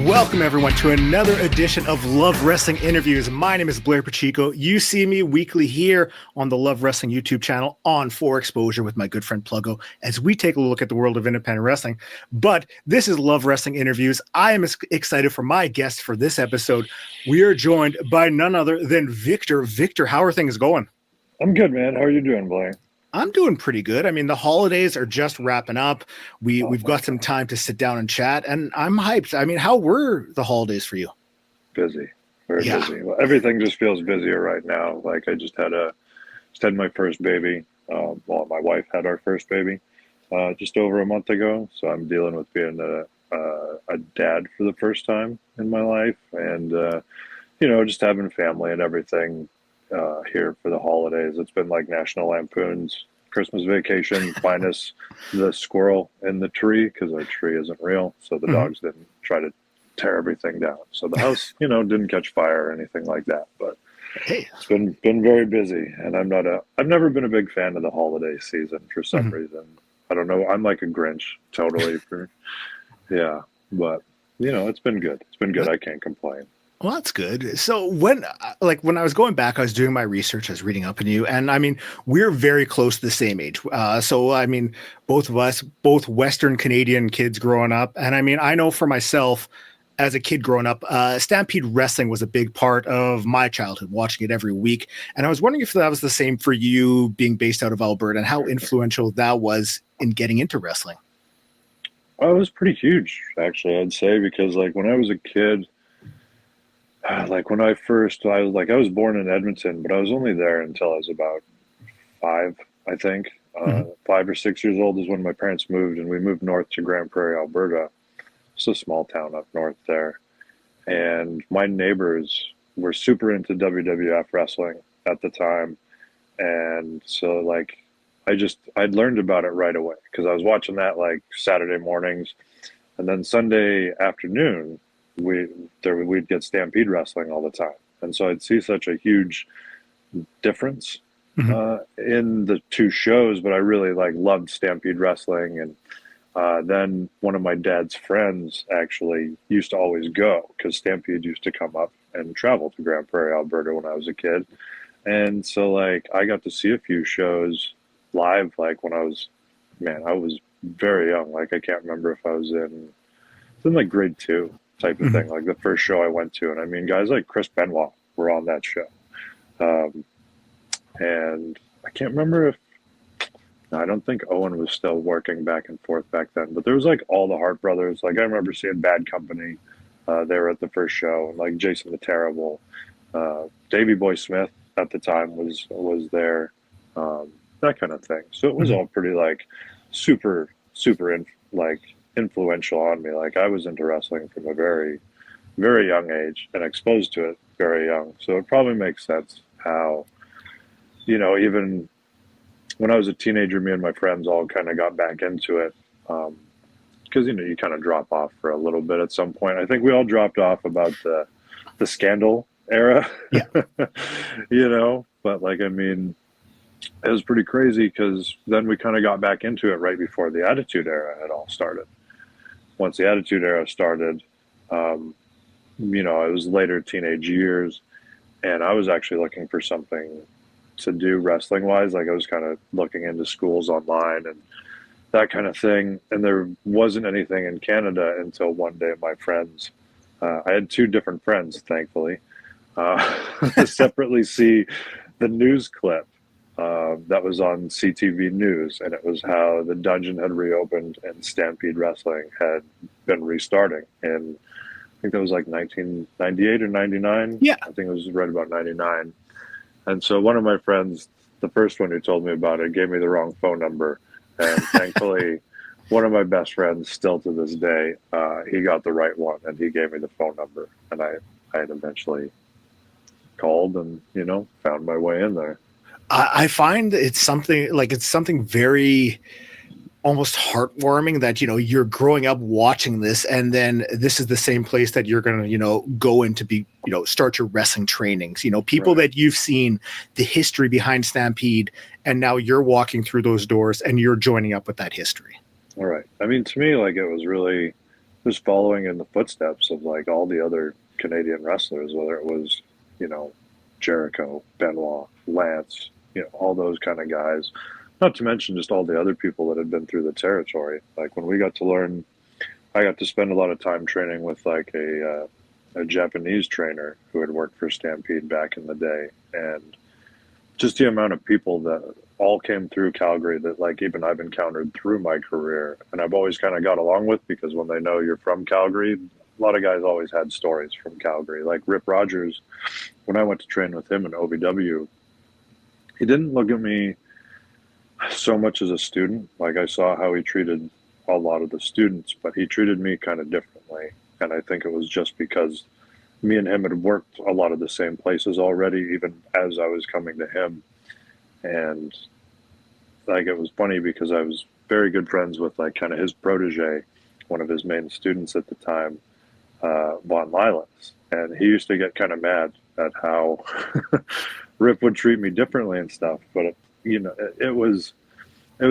Welcome, everyone, to another edition of Love Wrestling Interviews. My name is Blair Pacheco. You see me weekly here on the Love Wrestling YouTube channel on 4Exposure with my good friend Pluggo as we take a look at the world of independent wrestling. But this is Love Wrestling Interviews. I am excited for my guest for this episode. We are joined by none other than VIKTOR. VIKTOR, how are things going? I'm good, man. How are you doing, Blair? I'm doing pretty good. I mean, the holidays are just wrapping up. We've got some time to sit down and chat, and I'm hyped. I mean, how were the holidays for you? Busy, very busy. Well, everything just feels busier right now. Like I just had my first baby. Well, my wife had our first baby just over a month ago, so I'm dealing with being a dad for the first time in my life, and just having family and everything. Here for the holidays. It's been like National Lampoon's Christmas Vacation minus the squirrel in the tree because our tree isn't real, so the dogs didn't try to tear everything down. So the house, didn't catch fire or anything like that. But hey, it's been very busy, and I've never been a big fan of the holiday season for some reason. I don't know. I'm like a Grinch totally but it's been good. It's been good. I can't complain. Well, that's good. So when I was going back, I was doing my research, I was reading up on you, and I mean, we're very close to the same age. So I mean, both of us, both Western Canadian kids growing up. And I mean, I know for myself as a kid growing up, Stampede Wrestling was a big part of my childhood, watching it every week. And I was wondering if that was the same for you being based out of Alberta and how influential that was in getting into wrestling. Oh, it was pretty huge, actually, I'd say, because like when I was a kid, like when I was born in Edmonton, but I was only there until I was about 5, I think. 5 or 6 years old is when my parents moved, and we moved north to Grande Prairie, Alberta. It's a small town up north there. And my neighbors were super into WWF wrestling at the time. And so like, I'd learned about it right away because I was watching that like Saturday mornings, and then Sunday afternoon, we'd get Stampede Wrestling all the time. And so I'd see such a huge difference in the two shows, but I really loved Stampede Wrestling. And then one of my dad's friends actually used to always go because Stampede used to come up and travel to Grande Prairie, Alberta when I was a kid. And so like I got to see a few shows live like when I was very young. Like I can't remember if I was in like grade 2 type of thing, like the first show I went to. And I mean, guys like Chris Benoit were on that show. And I can't remember I don't think Owen was still working back and forth back then, but there was like all the Hart brothers. Like I remember seeing Bad Company. They were at the first show, and like Jason the Terrible, Davey Boy Smith at the time was there, that kind of thing. So it was all pretty like super influential on me. Like I was into wrestling from a very, very young age and exposed to it very young. So it probably makes sense how, even when I was a teenager, me and my friends all kind of got back into it. Because, you kind of drop off for a little bit at some point. I think we all dropped off about the Scandal era, but like, I mean, it was pretty crazy because then we kind of got back into it right before the Attitude Era had all started. Once the Attitude Era started, it was later teenage years, and I was actually looking for something to do wrestling wise. Like I was kind of looking into schools online and that kind of thing. And there wasn't anything in Canada until one day my friends, I had 2 different friends, thankfully, separately see the news clip that was on CTV News, and it was how the dungeon had reopened and Stampede Wrestling had been restarting. And I think that was like 1998 or 99. Yeah. I think it was right about 99. And so one of my friends, the first one who told me about it, gave me the wrong phone number. And thankfully, one of my best friends, still to this day, he got the right one, and he gave me the phone number. And I had eventually called and, found my way in there. I find it's something very almost heartwarming that, you're growing up watching this, and then this is the same place that you're going to, go into be, start your wrestling trainings, people Right. that you've seen the history behind Stampede, and now you're walking through those doors and you're joining up with that history. All right. I mean, to me, like, it was really just following in the footsteps of like all the other Canadian wrestlers, whether it was, Jericho, Benoit, Lance, all those kind of guys. Not to mention just all the other people that had been through the territory. Like when we got to learn, I got to spend a lot of time training with like a Japanese trainer who had worked for Stampede back in the day, and just the amount of people that all came through Calgary that like even I've encountered through my career, and I've always kind of got along with, because when they know you're from Calgary, a lot of guys always had stories from Calgary. Like Rip Rogers, when I went to train with him in OVW, he didn't look at me so much as a student. Like I saw how he treated a lot of the students, but he treated me kind of differently. And I think it was just because me and him had worked a lot of the same places already, even as I was coming to him. And like, it was funny because I was very good friends with like kind of his protege, one of his main students at the time, Von Lilas. And he used to get kind of mad at how Rip would treat me differently and stuff. But it was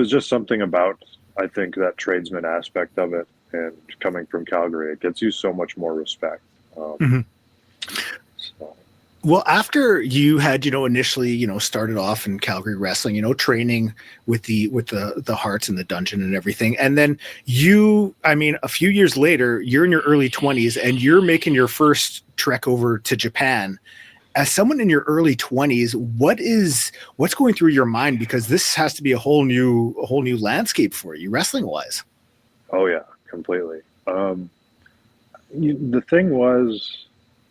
just something about, I think, that tradesman aspect of it, and coming from Calgary, it gets you so much more respect. So. Well, after you had, initially, started off in Calgary wrestling, training with the Hearts in the dungeon and everything. And then a few years later, you're in your early 20s and you're making your first trek over to Japan. As someone in your early 20s, what's going through your mind? Because this has to be a whole new landscape for you, wrestling wise. Oh yeah, completely. The thing was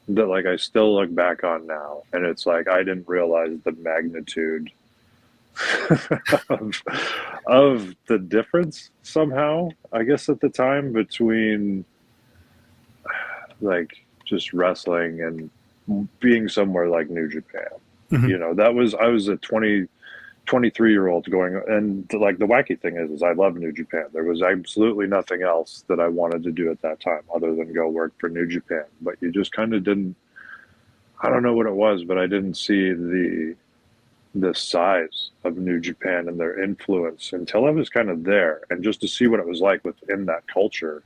that like I still look back on now, and it's like I didn't realize the magnitude of the difference somehow, I guess, at the time, between like just wrestling and being somewhere like New Japan. Mm-hmm. I was a 23-year-old going, and like the wacky thing is I love New Japan. There was absolutely nothing else that I wanted to do at that time other than go work for New Japan. But you just kind of didn't, I don't know what it was, but I didn't see the size of New Japan and their influence until I was kind of there, and just to see what it was like within that culture.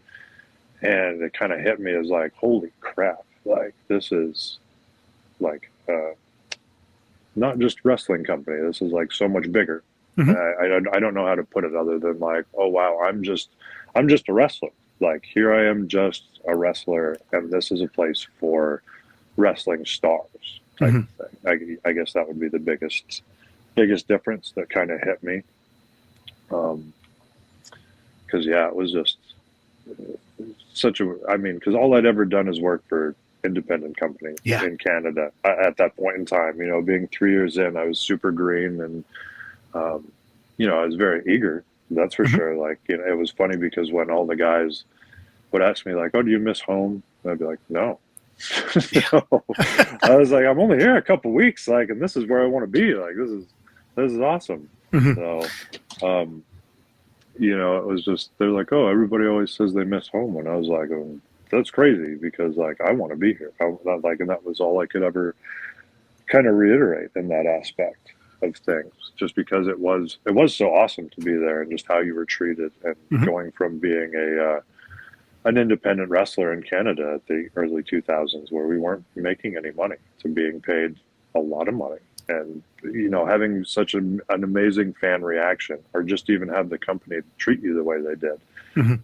And it kind of hit me as like, holy crap, like this is like not just wrestling company. This is like so much bigger. Mm-hmm. I don't know how to put it other than like, oh wow, I'm just a wrestler. Like here I am, just a wrestler, and this is a place for wrestling stars type of thing. I guess that would be the biggest difference that kind of hit me. Because yeah, it was just because all I'd ever done is work for independent company in Canada at that point in time. Being 3 years in, I was super green, and I was very eager. That's for sure. Like, it was funny because when all the guys would ask me like, "Oh, do you miss home?" And I'd be like, "No." No. I was like, "I'm only here a couple weeks, like, and this is where I want to be. Like, this is awesome." So, it was just, they're like, "Oh, everybody always says they miss home," and I was like, "Oh, that's crazy," because like I want to be here. And that was all I could ever kind of reiterate in that aspect of things, just because it was so awesome to be there, and just how you were treated, and going from being an independent wrestler in Canada at the early 2000s, where we weren't making any money, to being paid a lot of money, and having such an amazing fan reaction, or just even have the company treat you the way they did.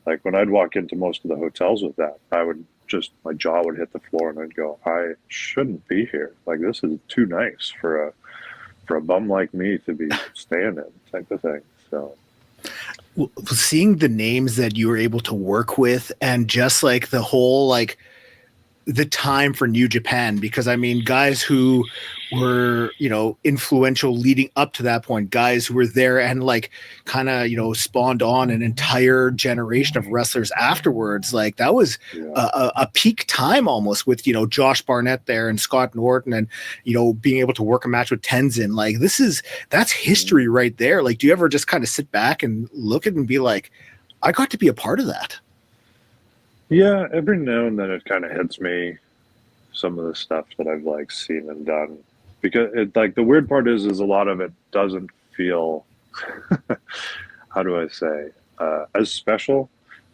Like when I'd walk into most of the hotels with that, my jaw would hit the floor, and I'd go, I shouldn't be here. Like, this is too nice for a bum like me to be staying in, type of thing. So seeing the names that you were able to work with, and just like the whole, like the time for New Japan, because I mean, guys who were, you know, influential leading up to that point, guys who were there and like kind of, you know, spawned on an entire generation of wrestlers afterwards. Like that was a peak time almost, with, you know, Josh Barnett there and Scott Norton, and, you know, being able to work a match with Tenzin. Like that's history right there. Like, do you ever just kind of sit back and look at it and be like, I got to be a part of that? Yeah, every now and then it kind of hits me, some of the stuff that I've like seen and done, because it, like, the weird part is a lot of it doesn't feel how do I say, as special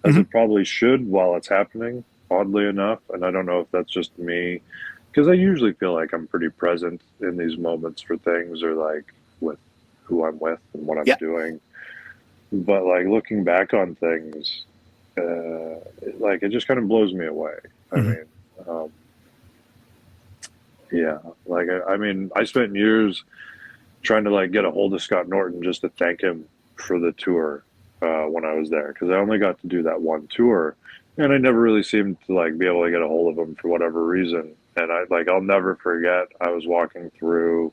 as it probably should while it's happening, oddly enough. And I don't know if that's just me, because I usually feel like I'm pretty present in these moments for things, or like with who I'm with and what I'm doing. But like looking back on things, like it just kind of blows me away. I mean, like I mean, I spent years trying to like get a hold of Scott Norton just to thank him for the tour when I was there, because I only got to do that one tour, and I never really seemed to like be able to get a hold of him for whatever reason. And I'll never forget, I was walking through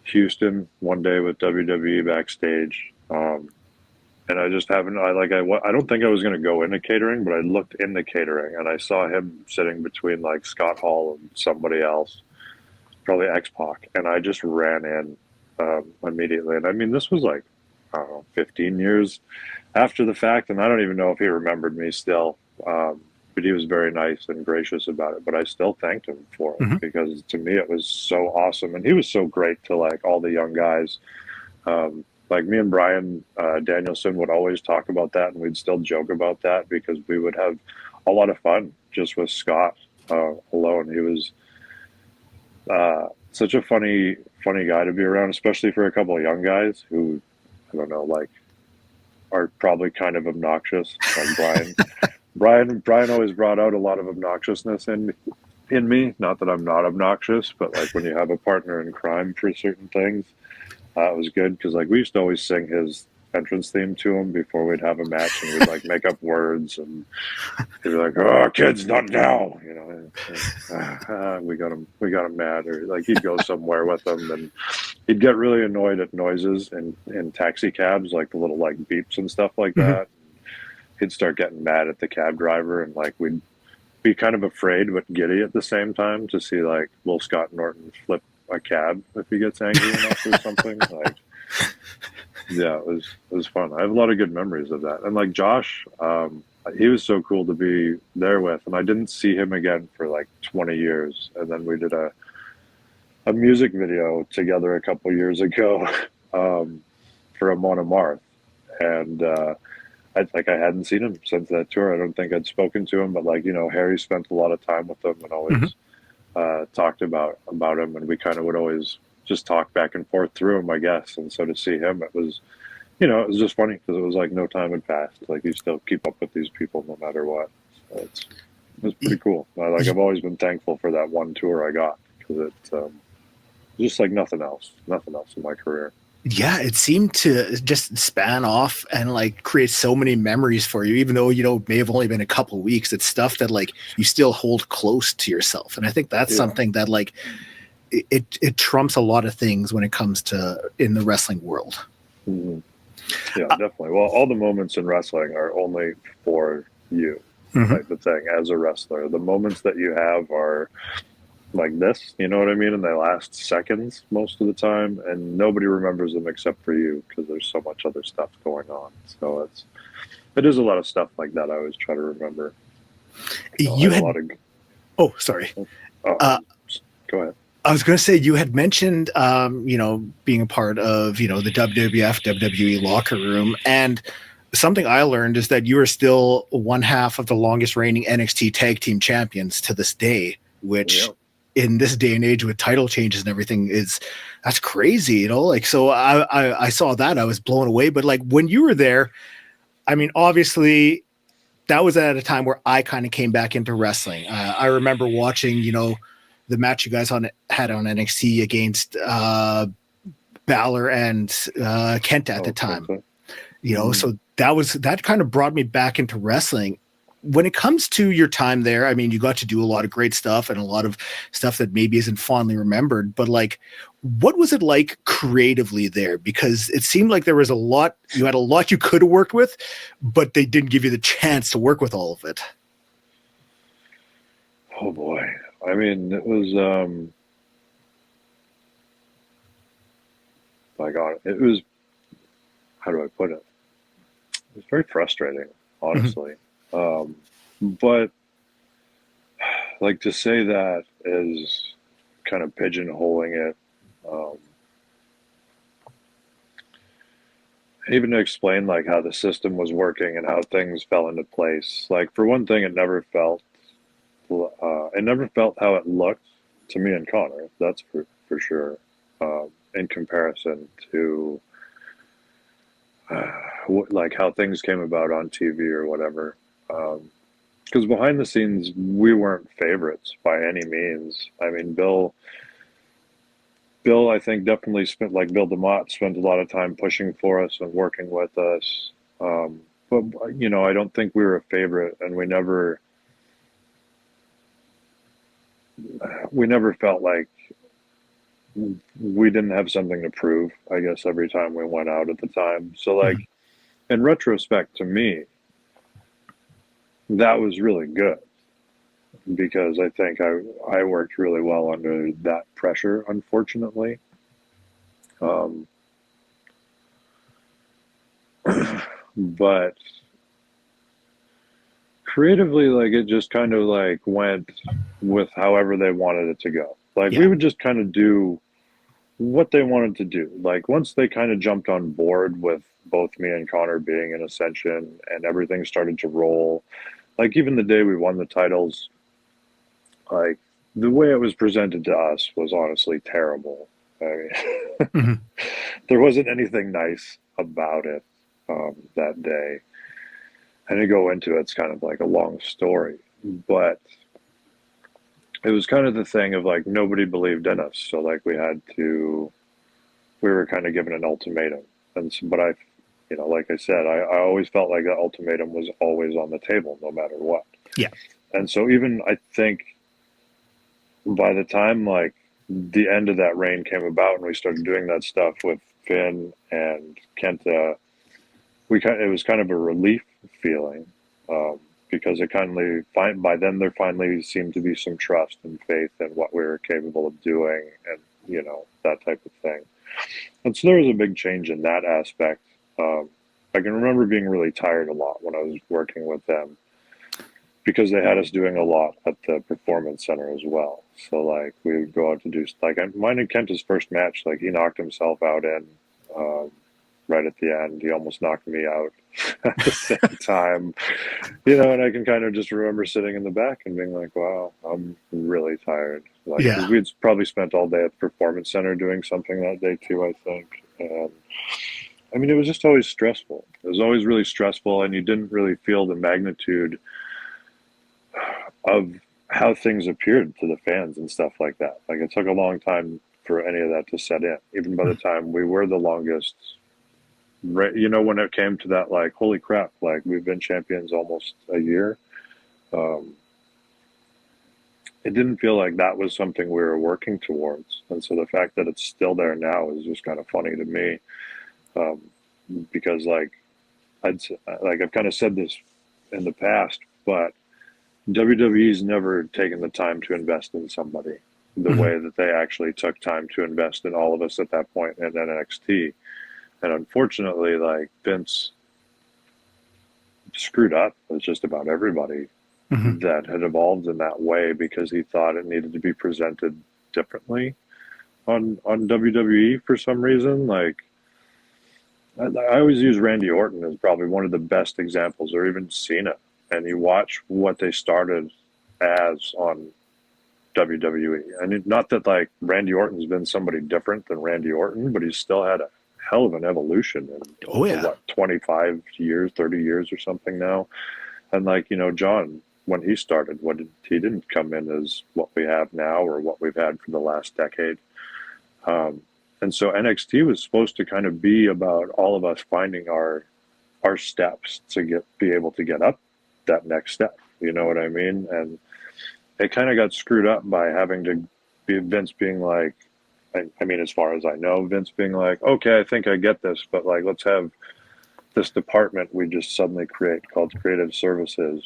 Houston one day with WWE backstage. And I just haven't, I don't think I was going to go into catering, but I looked into catering and I saw him sitting between like Scott Hall and somebody else, probably X-Pac. And I just ran in immediately. And I mean, this was like, I don't know, 15 years after the fact. And I don't even know if he remembered me still. But he was very nice and gracious about it. But I still thanked him for it, because to me, it was so awesome. And he was so great to like all the young guys. Like me and Bryan Danielson would always talk about that, and we'd still joke about that, because we would have a lot of fun just with Scott alone. He was such a funny guy to be around, especially for a couple of young guys who, I don't know, like are probably kind of obnoxious. Like Bryan always brought out a lot of obnoxiousness in me. Not that I'm not obnoxious, but like when you have a partner in crime for certain things, it was good, because like we used to always sing his entrance theme to him before we'd have a match, and we'd like make up words, and he'd be like, "Oh, kids, not now," you know. And, we got him mad, or like he'd go somewhere with them, and he'd get really annoyed at noises in taxi cabs, like the little like beeps and stuff like that. He'd start getting mad at the cab driver, and like we'd be kind of afraid but giddy at the same time to see like, will Scott Norton flip a cab if he gets angry enough or something. Like, yeah, it was fun. I have a lot of good memories of that. And like Josh, he was so cool to be there with, and I didn't see him again for like 20 years. And then we did a music video together a couple years ago for a Mona Marth, and I hadn't seen him since that tour. I don't think I'd spoken to him, but like, you know, Harry spent a lot of time with him and always talked about him, and we kind of would always just talk back and forth through him, I guess. And so to see him, it was, you know, it was just funny, because it was like no time had passed. Like you still keep up with these people no matter what. So it was pretty cool. I've always been thankful for that one tour I got, because it's just like nothing else in my career. Yeah, it seemed to just span off and like create so many memories for you, even though, you know, it may have only been a couple of weeks. It's stuff that like you still hold close to yourself. And I think that's something that like it trumps a lot of things when it comes to in the wrestling world. Yeah, definitely. Well, all the moments in wrestling are only for you, type of thing, as a wrestler. The moments that you have are like this, you know what I mean? And they last seconds most of the time, and nobody remembers them except for you, because there's so much other stuff going on. So it is a lot of stuff like that I always try to remember. Oh, sorry. Go ahead. I was going to say, you had mentioned, you know, being a part of, you know, the WWF, WWE locker room, and something I learned is that you are still one half of the longest reigning NXT Tag Team Champions to this day, which in this day and age with title changes and everything that's crazy, you know? Like, so I saw that, I was blown away. But like when you were there, I mean, obviously that was at a time where I kind of came back into wrestling. I remember watching, you know, the match you guys had on NXT against Balor and Kenta at the time, you know, so that kind of brought me back into wrestling. when it comes to your time there, I mean, you got to do a lot of great stuff and a lot of stuff that maybe isn't fondly remembered, but like, what was it like creatively there? Because it seemed like there was you had a lot you could have worked with, but they didn't give you the chance to work with all of it. Oh boy. I mean, it was, my God, it was, how do I put it? It was very frustrating, honestly. But like, to say that is kind of pigeonholing it. Even to explain like how the system was working and how things fell into place. Like, for one thing, it never felt how it looked to me and Connor. That's for sure. In comparison to like how things came about on TV or whatever. Because behind the scenes, we weren't favorites by any means. I mean, Bill, I think definitely spent, like Bill DeMott spent a lot of time pushing for us and working with us. But, you know, I don't think we were a favorite, and we never felt like we didn't have something to prove, I guess, every time we went out at the time. So, like, in retrospect, to me, that was really good, because I think I worked really well under that pressure, unfortunately. But creatively, like, it just kind of like went with however they wanted it to go. Like, we would just kind of do what they wanted to do. Like, once they kind of jumped on board with both me and Connor being in Ascension and everything started to roll, like, even the day we won the titles, like, the way it was presented to us was honestly terrible. I mean, there wasn't anything nice about it that day. And to go into it's kind of like a long story, but it was kind of the thing of like, nobody believed in us. So like, we were kind of given an ultimatum. And so, but you know, like I said, I always felt like that ultimatum was always on the table, no matter what. Yeah. And so even, I think, by the time like the end of that reign came about and we started doing that stuff with Finn and Kenta, it was kind of a relief feeling, because by then there finally seemed to be some trust and faith in what we were capable of doing, and, you know, that type of thing. And so there was a big change in that aspect. I can remember being really tired a lot when I was working with them, because they had us doing a lot at the Performance Center as well. So like, we would go out to do, like, mine and Kenta's first match, like, he knocked himself out right at the end. He almost knocked me out at the same time, you know, and I can kind of just remember sitting in the back and being like, wow, I'm really tired. Like, because we'd probably spent all day at the Performance Center doing something that day too, I think. And I mean, it was just always stressful. It was always really stressful, and you didn't really feel the magnitude of how things appeared to the fans and stuff like that. Like, it took a long time for any of that to set in, even by the time we were the longest. You know, when it came to that, like, holy crap, like, we've been champions almost a year. It didn't feel like that was something we were working towards. And so the fact that it's still there now is just kind of funny to me. Because like, I've kind of said this in the past, but WWE's never taken the time to invest in somebody the way that they actually took time to invest in all of us at that point in NXT. And unfortunately, like, Vince screwed up with just about everybody that had evolved in that way, because he thought it needed to be presented differently on WWE for some reason. Like, I always use Randy Orton as probably one of the best examples, or even Cena. And you watch what they started as on WWE. And not that, like, Randy Orton's been somebody different than Randy Orton, but he's still had a hell of an evolution in 25 years, 30 years or something now. And like, you know, John, when he started, he didn't come in as what we have now or what we've had for the last decade. And so NXT was supposed to kind of be about all of us finding our steps to be able to get up that next step. You know what I mean? And it kind of got screwed up by having to be Vince being like, I mean, as far as I know, Vince being like, okay, I think I get this, but like, let's have this department we just suddenly create called creative services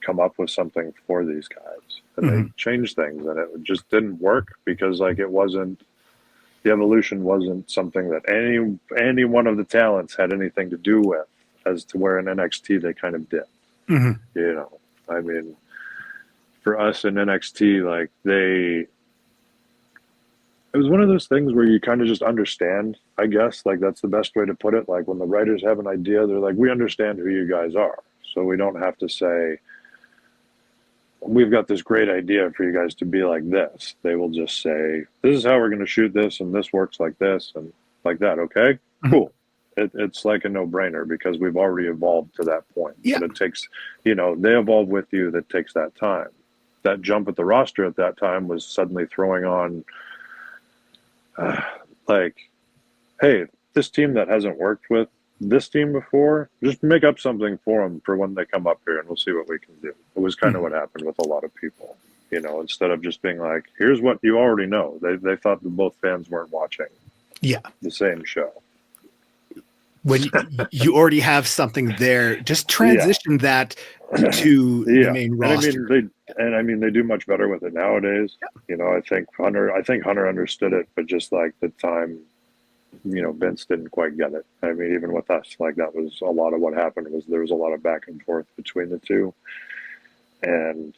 come up with something for these guys. And they changed things, and it just didn't work because like it wasn't, the evolution wasn't something that any one of the talents had anything to do with, as to where in NXT they kind of did. You know, I mean, for us in NXT, like it was one of those things where you kind of just understand, I guess, like that's the best way to put it. Like when the writers have an idea, they're like, we understand who you guys are. So we don't have to say, we've got this great idea for you guys to be like this. They will just say, this is how we're going to shoot this, and this works like this and like that. Okay, cool. It's like a no-brainer because we've already evolved to that point. Yeah. But it takes, you know, they evolve with you. That takes that time. That jump at the roster at that time was suddenly throwing on, like, hey, this team that hasn't worked with this team before, just make up something for them for when they come up here and we'll see what we can do. It was kind of what happened with a lot of people, you know, instead of just being like, here's what you already know. They thought that both fans weren't watching the same show. When you already have something there, just transition that to the main roster. I mean, they do much better with it nowadays. You know, I think Hunter understood it, but just like the time, you know, Vince didn't quite get it. I mean, even with us, like that was a lot of what happened. Was there was a lot of back and forth between the two, and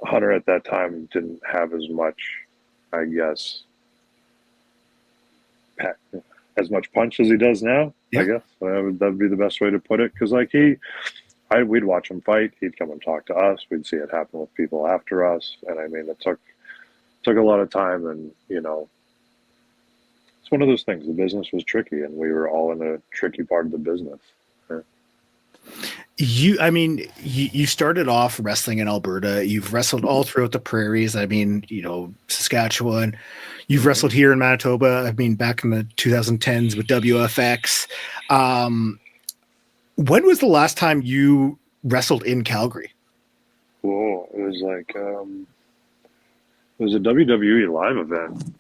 Hunter at that time didn't have as much, I guess, as much punch as he does now. I guess that'd be the best way to put it. Because like we'd watch him fight. He'd come and talk to us. We'd see it happen with people after us. And I mean, it took a lot of time. And you know, it's one of those things. The business was tricky, and we were all in a tricky part of the business. You started off wrestling in Alberta. You've wrestled all throughout the prairies. I mean, you know, Saskatchewan. You've wrestled here in Manitoba. I mean, back in the 2010s with WFX. When was the last time you wrestled in Calgary? Whoa, it was like it was a WWE live event,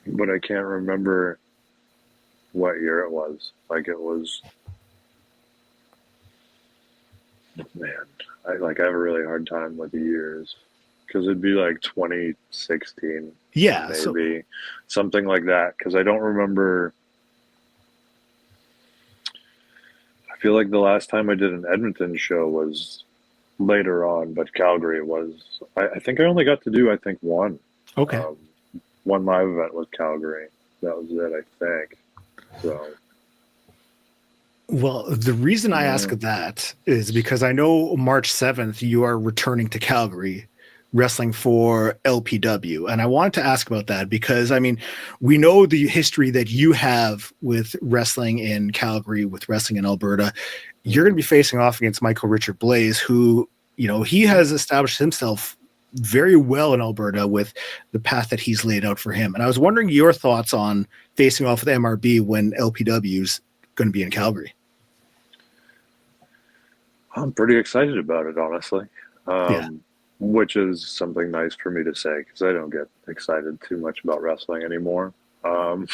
but I can't remember what year it was. Like it was. Man, I have a really hard time with the years because it'd be like 2016, maybe something like that. Because I don't remember. I feel like the last time I did an Edmonton show was later on, but Calgary was. I think I only got to do one. Okay. One live event with Calgary. That was it, I think. So. Well, the reason I ask that is because I know March 7th you are returning to Calgary wrestling for LPW. And I wanted to ask about that because, I mean, we know the history that you have with wrestling in Calgary, with wrestling in Alberta. You're going to be facing off against Michael Richard Blais, who, you know, he has established himself very well in Alberta with the path that he's laid out for him. And I was wondering your thoughts on facing off with MRB when LPW's going to be in Calgary. I'm pretty excited about it, honestly, which is something nice for me to say because I don't get excited too much about wrestling anymore. But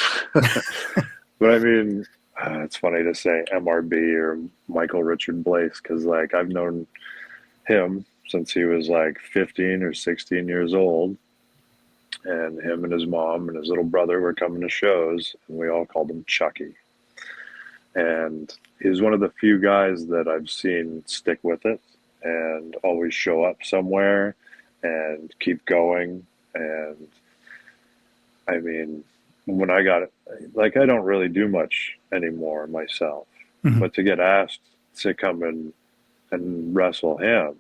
I mean, it's funny to say MRB or Michael Richard Blais because, like, I've known him since he was like 15 or 16 years old, and him and his mom and his little brother were coming to shows, and we all called him Chucky. And he's one of the few guys that I've seen stick with it and always show up somewhere and keep going. And I mean, when I got it, like, I don't really do much anymore myself, but to get asked to come and wrestle him,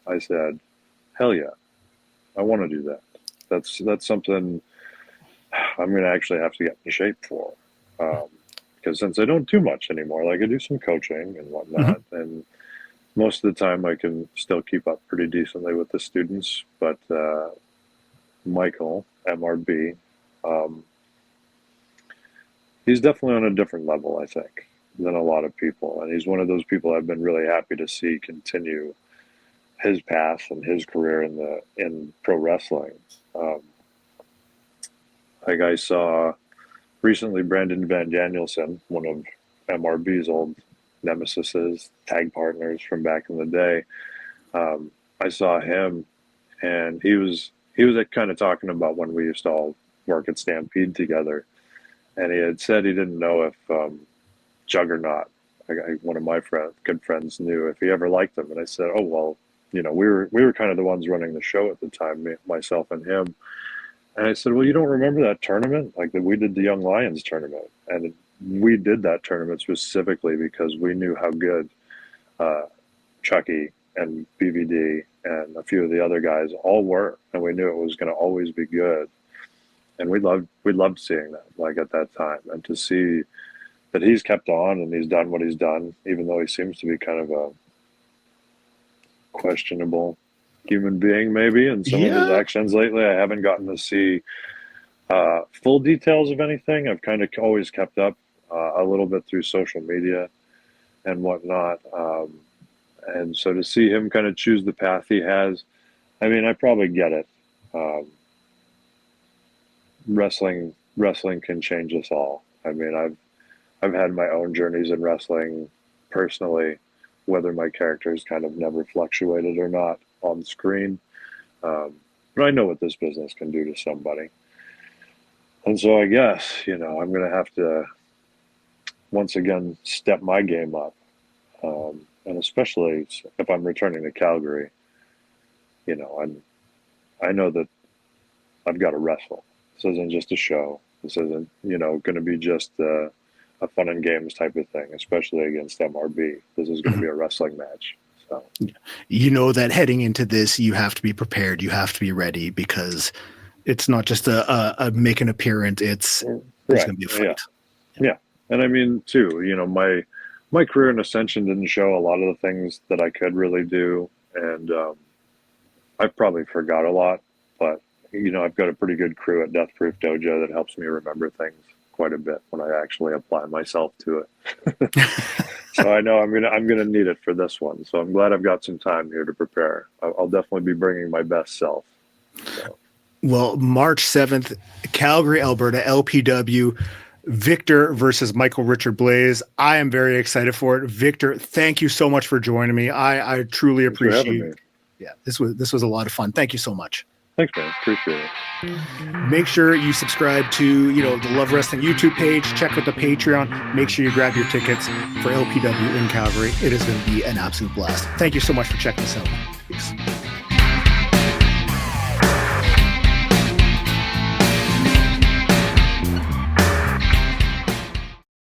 I said, hell yeah, I want to do that. That's something I'm going to actually have to get in shape for. Because since I don't do much anymore, like I do some coaching and whatnot, and most of the time I can still keep up pretty decently with the students. But Michael, MRB, he's definitely on a different level, I think. than a lot of people. And he's one of those people I've been really happy to see continue his path and his career in pro wrestling. Like I saw recently Brandon Van Danielson, one of MRB's old nemesises, tag partners from back in the day. I saw him, and he was kind of talking about when we used to all work at Stampede together, and he had said he didn't know if Juggernaut, one of my good friends, knew if he ever liked him. And I said, oh well, we were kind of the ones running the show at the time, myself and him. And I said, well, you don't remember that tournament? Like that we did the Young Lions tournament, and we did that tournament specifically because we knew how good Chucky and BVD and a few of the other guys all were, and we knew it was going to always be good. And we loved seeing that, like at that time, and to see that he's kept on and he's done what he's done, even though he seems to be kind of a questionable human being, maybe, in some of his actions lately. I haven't gotten to see full details of anything. I've kind of always kept up a little bit through social media and whatnot. And so to see him kind of choose the path he has, I mean, I probably get it. Wrestling can change us all. I mean, I've had my own journeys in wrestling personally, whether my characters kind of never fluctuated or not on screen. But I know what this business can do to somebody. And so I guess, I'm going to have to once again step my game up. And especially if I'm returning to Calgary, I know that I've got to wrestle. This isn't just a show. This isn't, going to be just a fun and games type of thing, especially against MRB. This is going to be a wrestling match. So, that heading into this, you have to be prepared. You have to be ready, because it's not just a make an appearance. There's going to be a fight. Yeah. And I mean, too, my career in Ascension didn't show a lot of the things that I could really do. And I probably forgot a lot, but I've got a pretty good crew at Death Proof Dojo that helps me remember things quite a bit when I actually apply myself to it. So I know I'm gonna need it for this one. So I'm glad I've got some time here to prepare. I'll definitely be bringing my best self. So. Well, March 7th, Calgary, Alberta, LPW, VIKTOR versus Michael Richard Blais. I am very excited for it. VIKTOR, thank you so much for joining me. I truly appreciate it. Yeah, this was a lot of fun. Thank you so much. Thanks, man. Appreciate it. Make sure you subscribe to, the Love Wrestling YouTube page. Check out the Patreon. Make sure you grab your tickets for LPW in Calgary. It is going to be an absolute blast. Thank you so much for checking this out. Peace.